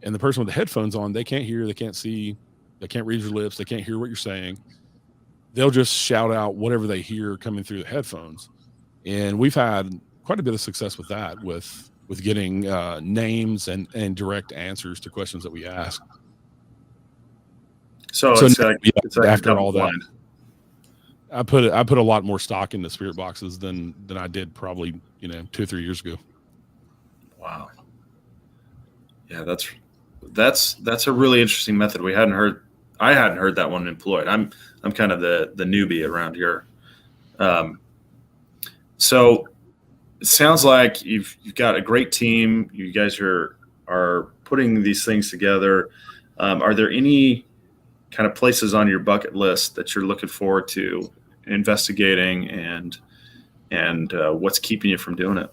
and the person with the headphones on, they can't hear, they can't see, they can't read your lips, they can't hear what you're saying. They'll just shout out whatever they hear coming through the headphones. And we've had quite a bit of success with that, with getting names and direct answers to questions that we ask. So it's like after all that, I put a lot more stock in the spirit boxes than I did probably 2 or 3 years ago. Wow. Yeah, that's a really interesting method. I hadn't heard that one employed. I'm kind of the newbie around here. So it sounds like you've got a great team. You guys are putting these things together. Are there any kind of places on your bucket list that you're looking forward to investigating, and what's keeping you from doing it?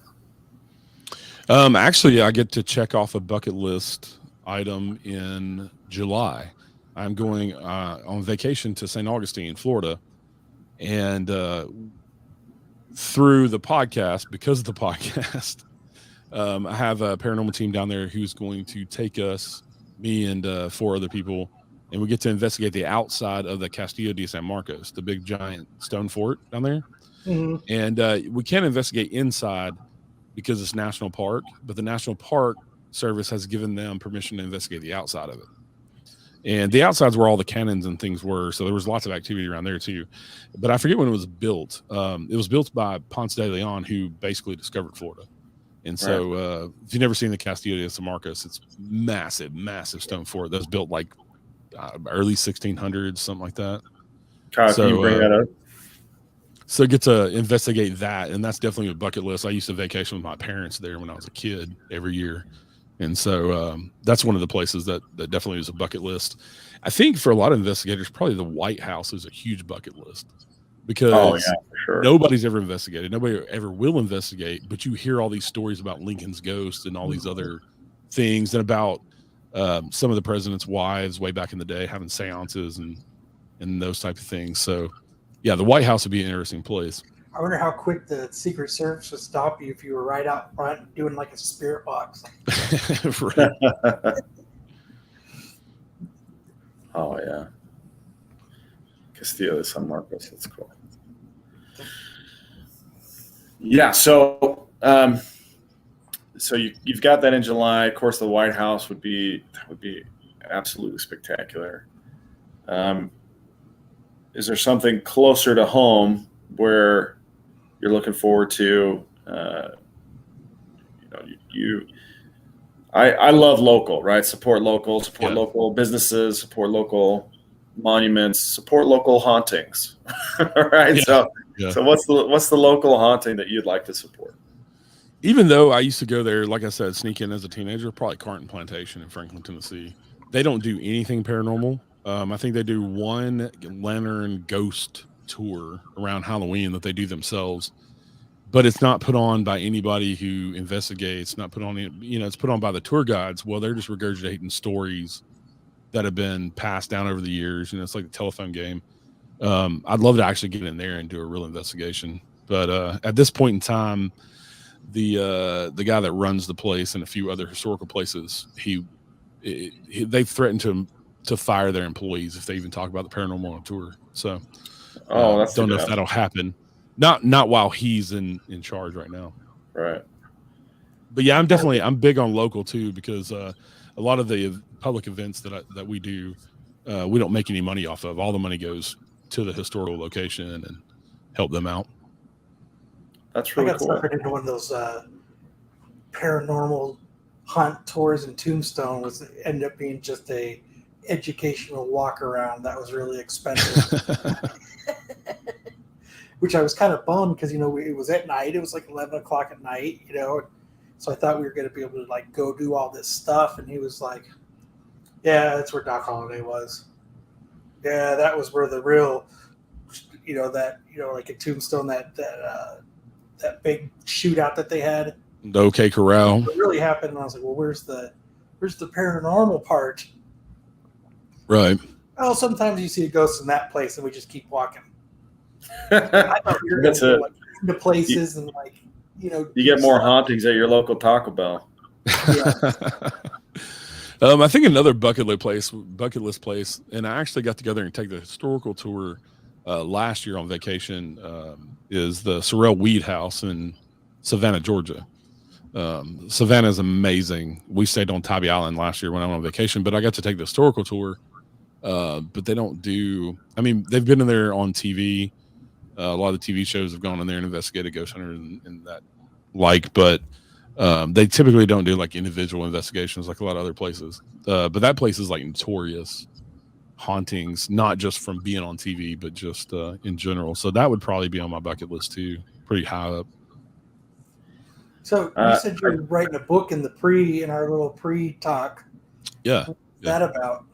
Actually, I get to check off a bucket list item in July. I'm going on vacation to St. Augustine, Florida, and through the podcast, because of the podcast, I have a paranormal team down there who's going to take us, me and 4 other people, and we get to investigate the outside of the Castillo de San Marcos, the big giant stone fort down there. Mm-hmm. And we can't investigate inside because it's national park, but the National Park Service has given them permission to investigate the outside of it. And the outside's where all the cannons and things were, so there was lots of activity around there too. But I forget when it was built. It was built by Ponce de Leon, who basically discovered Florida. And so if you've never seen the Castillo de San Marcos, it's massive, massive stone fort that was built like early 1600s, something like that. Kyle, can you bring that up? So get to investigate that, and that's definitely a bucket list. I used to vacation with my parents there when I was a kid every year. And so that's one of the places that definitely is a bucket list. I think for a lot of investigators, probably the White House is a huge bucket list because for sure. Nobody's ever investigated. Nobody ever will investigate, but you hear all these stories about Lincoln's ghost and all these other things, and about some of the president's wives way back in the day having seances and those type of things. So yeah, the White House would be an interesting place. I wonder how quick the Secret Service would stop you if you were right out front doing like a spirit box. Oh yeah, Castillo de San Marcos. That's cool. Yeah, so you've got that in July. Of course, the White House would be absolutely spectacular. Is there something closer to home where you're looking forward to? I love local, right? Support local businesses, support local monuments, support local hauntings, right? Yeah. So what's the local haunting that you'd like to support? Even though I used to go there, like I said, sneak in as a teenager, probably Carton Plantation in Franklin, Tennessee. They don't do anything paranormal. I think they do one lantern ghost tour around Halloween that they do themselves, but it's not put on by anybody who investigates. Not put on, it's put on by the tour guides. Well, they're just regurgitating stories that have been passed down over the years. It's like a telephone game. I'd love to actually get in there and do a real investigation, but at this point in time, the guy that runs the place and a few other historical places, they've threatened to fire their employees if they even talk about the paranormal on tour. So don't know if that'll happen. Not while he's in charge right now. Right. But yeah, I'm big on local too, because a lot of the public events that we do, we don't make any money off of. All the money goes to the historical location and help them out. That's really cool. I got suckered into one of those paranormal hunt tours in Tombstone. Ended up being just a educational walk around that was really expensive. Which I was kind of bummed because, it was at night. It was like 11 o'clock at night, So I thought we were going to be able to go do all this stuff. And he was like, yeah, that's where Doc Holliday was. Yeah, that was where the real, like in Tombstone, that big shootout that they had. The OK Corral. It really happened. And I was like, well, where's the paranormal part? Right. Well, sometimes you see a ghost in that place and we just keep walking. I thought we were going to go into places you get more hauntings at your local Taco Bell. Yeah. I think another bucket list place, and I actually got together and take the historical tour last year on vacation, is the Sorrel Weed House in Savannah, Georgia. Savannah is amazing. We stayed on Tybee Island last year when I went on vacation, but I got to take the historical tour. But they don't do. I mean, they've been in there on TV. A lot of the TV shows have gone in there and investigated ghost hunters and that, but they typically don't do individual investigations like a lot of other places. But that place is notorious hauntings, not just from being on TV, but just in general. So that would probably be on my bucket list too, pretty high up. So you said you were writing a book in our little pre-talk. Yeah. What's that about?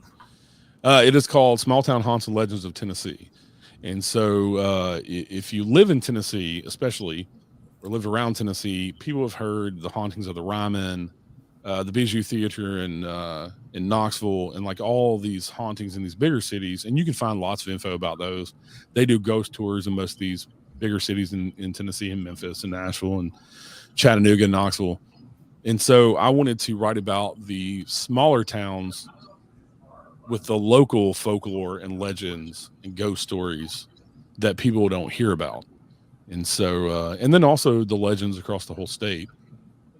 It is called Small Town Haunts and Legends of Tennessee. And so if you live in Tennessee, especially, or live around Tennessee, people have heard the hauntings of the Ryman, the Bijou Theater in Knoxville, and like all these hauntings in these bigger cities. And you can find lots of info about those. They do ghost tours in most of these bigger cities in Tennessee, and Memphis and Nashville and Chattanooga and Knoxville. And so I wanted to write about the smaller towns with the local folklore and legends and ghost stories that people don't hear about. And so, and then also the legends across the whole state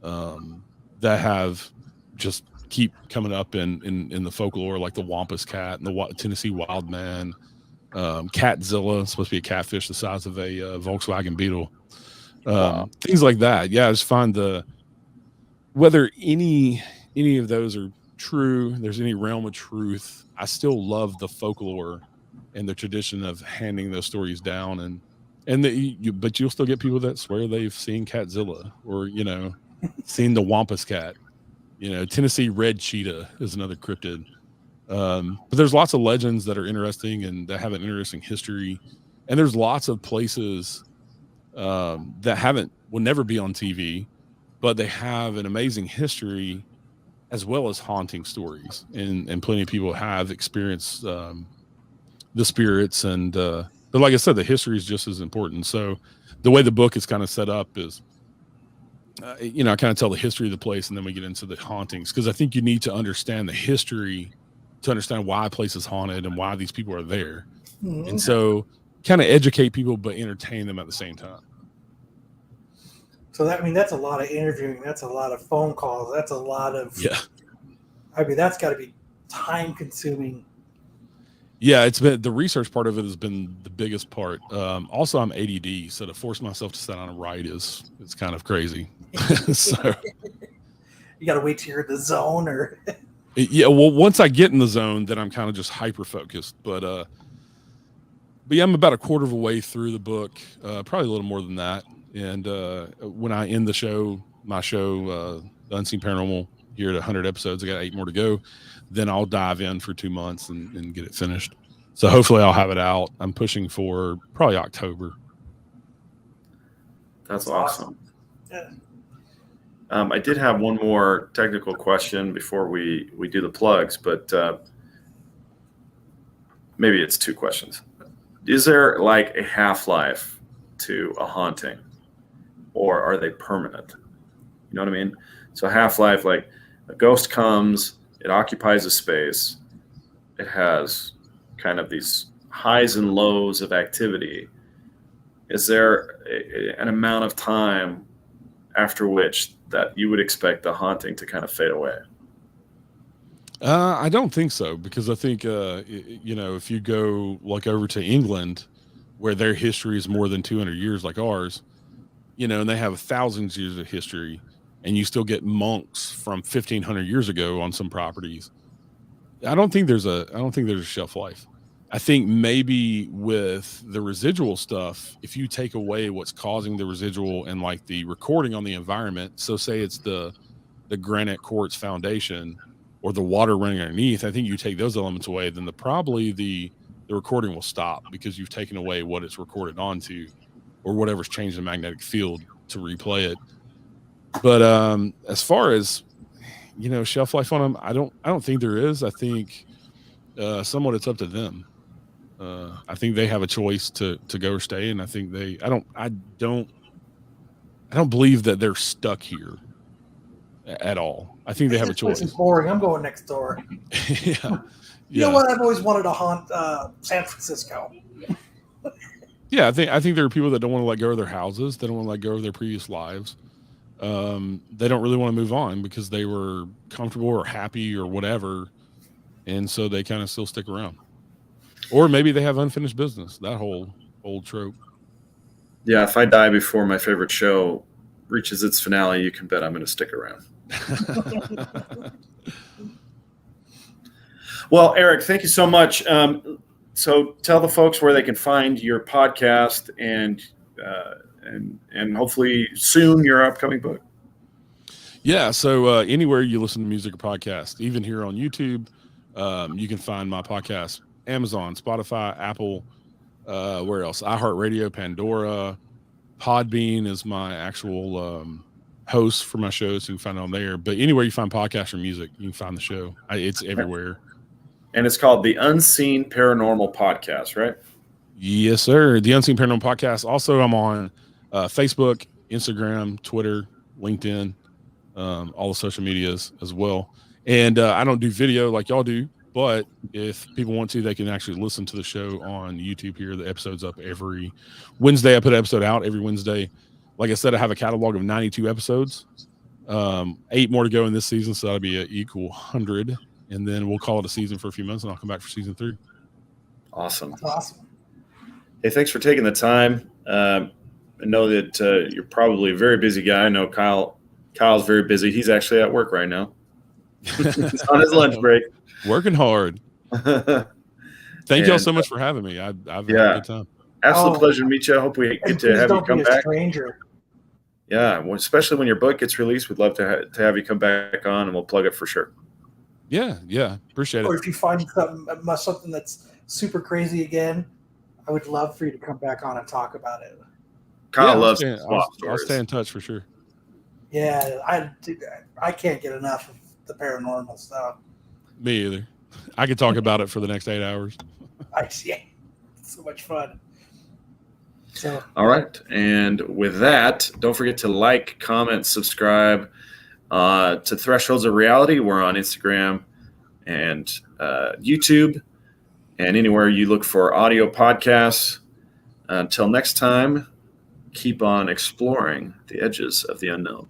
that have just keep coming up in the folklore, like the Wampus Cat and the Tennessee Wild Man, Catzilla, supposed to be a catfish the size of a Volkswagen Beetle, things like that. Yeah, I just find whether any of those are true, there's any realm of truth, I still love the folklore and the tradition of handing those stories down, but you'll still get people that swear they've seen Catzilla or seen the Wampus Cat. Tennessee Red Cheetah is another cryptid. But there's lots of legends that are interesting and that have an interesting history, and there's lots of places that will never be on TV, but they have an amazing history as well as haunting stories, and plenty of people have experienced the spirits, but like I said, the history is just as important. So the way the book is kind of set up is I kind of tell the history of the place, and then we get into the hauntings, because I think you need to understand the history to understand why a place is haunted and why these people are there. Mm-hmm. And so kind of educate people but entertain them at the same time. So that's a lot of interviewing. That's a lot of phone calls. That's a lot of, that's got to be time consuming. Yeah, it's been, the research part of it has been the biggest part. Also, I'm ADD, so to force myself to sit down and write it's kind of crazy. So you got to wait till you're in the zone, or yeah. Well, once I get in the zone, then I'm kind of just hyper focused. But yeah, I'm about a quarter of a way through the book, probably a little more than that. And when I end my show, the Unseen Paranormal, here at 100 episodes, I got 8 more to go. Then I'll dive in for 2 months and get it finished. So hopefully I'll have it out. I'm pushing for probably October. That's awesome. Yeah. I did have one more technical question before we do the plugs, but maybe it's 2 questions. Is there like a half-life to a haunting, or are they permanent? You know what I mean? So half-life, like a ghost comes, it occupies a space, it has kind of these highs and lows of activity. Is there an amount of time after which that you would expect the haunting to kind of fade away? I don't think so, because I think, if you go like over to England, where their history is more than 200 years like ours, and they have thousands of years of history, and you still get monks from 1500 years ago on some properties. I don't think there's a shelf life. I think maybe with the residual stuff, if you take away what's causing the residual and like the recording on the environment, so say it's the granite quartz foundation or the water running underneath, I think you take those elements away, then probably the recording will stop, because you've taken away what it's recorded onto, or whatever's changed the magnetic field to replay it. But as far as shelf life on them, I don't think there is. I think somewhat it's up to them. I think they have a choice to go or stay, and I think I don't believe that they're stuck here at all. I think they have a choice. This is boring. I'm going next door. Yeah. You know what? I've always wanted to haunt San Francisco. Yeah, I think there are people that don't want to let go of their houses. They don't want to let go of their previous lives. They don't really want to move on because they were comfortable or happy or whatever, and so they kind of still stick around. Or maybe they have unfinished business. That whole old trope. Yeah, if I die before my favorite show reaches its finale, you can bet I'm going to stick around. Well, Eric, thank you so much. So tell the folks where they can find your podcast and hopefully soon your upcoming book. Yeah, so anywhere you listen to music or podcast, even here on YouTube, you can find my podcast, Amazon, Spotify, Apple, Where else? iHeartRadio, Pandora, Podbean is my actual host for my show, so you can find it on there. But anywhere you find podcasts or music, you can find the show. It's everywhere. And it's called the Unseen Paranormal Podcast, right? Yes, sir. The Unseen Paranormal Podcast. Also, I'm on Facebook, Instagram, Twitter, LinkedIn, all the social medias as well. And I don't do video like y'all do, but if people want to, they can actually listen to the show on YouTube here. The episode's up every Wednesday. I put an episode out every Wednesday. Like I said, I have a catalog of 92 episodes, 8 more to go in this season, so that'll be an equal 100. And then we'll call it a season for a few months, and I'll come back for season 3. Awesome. That's awesome. Hey, thanks for taking the time. I know that you're probably a very busy guy. I know Kyle's very busy. He's actually at work right now. He's on his lunch break. Working hard. Thank y'all so much for having me. I've had a good time. Absolute pleasure to meet you. I hope we get to have you come back. Stranger. Yeah, well, especially when your book gets released, we'd love to have you come back on, and we'll plug it for sure. Yeah, appreciate it. Or if you find something that's super crazy again, I would love for you to come back on and talk about it. Kyle loves I'll stay in touch for sure. Yeah, I can't get enough of the paranormal stuff. Me either. I could talk about it for the next 8 hours. It's so much fun. So, all right, and with that, don't forget to like, comment, subscribe to Thresholds of Reality. We're on Instagram and YouTube, and anywhere you look for audio podcasts. Until next time, keep on exploring the edges of the unknown.